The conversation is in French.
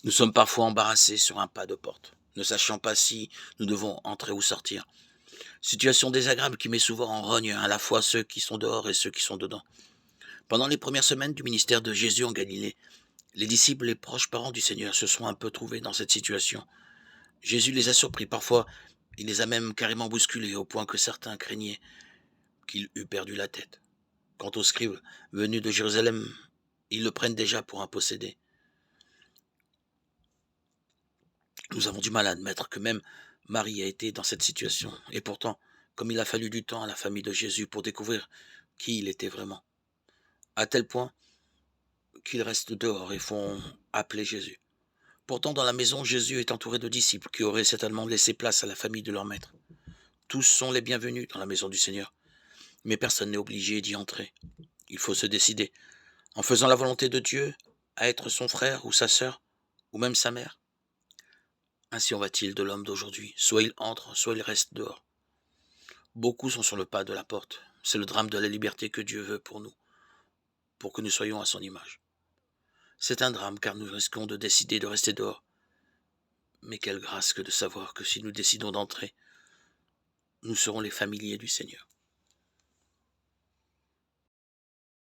Nous sommes parfois embarrassés sur un pas de porte, ne sachant pas si nous devons entrer ou sortir. Situation désagréable qui met souvent en rogne à la fois ceux qui sont dehors et ceux qui sont dedans. Pendant les premières semaines du ministère de Jésus en Galilée, les disciples et proches parents du Seigneur se sont un peu trouvés dans cette situation. Jésus les a surpris, parfois il les a même carrément bousculés au point que certains craignaient qu'il eût perdu la tête. Quant aux scribes venus de Jérusalem, ils le prennent déjà pour un possédé. Nous avons du mal à admettre que même Marie a été dans cette situation. Et pourtant, comme il a fallu du temps à la famille de Jésus pour découvrir qui il était vraiment, à tel point qu'ils restent dehors et font appeler Jésus. Pourtant, dans la maison, Jésus est entouré de disciples qui auraient certainement laissé place à la famille de leur maître. Tous sont les bienvenus dans la maison du Seigneur, mais personne n'est obligé d'y entrer. Il faut se décider, en faisant la volonté de Dieu, à être son frère ou sa sœur, ou même sa mère. Ainsi en va-t-il de l'homme d'aujourd'hui. Soit il entre, soit il reste dehors. Beaucoup sont sur le pas de la porte. C'est le drame de la liberté que Dieu veut pour nous, pour que nous soyons à son image. C'est un drame car nous risquons de décider de rester dehors. Mais quelle grâce que de savoir que si nous décidons d'entrer, nous serons les familiers du Seigneur.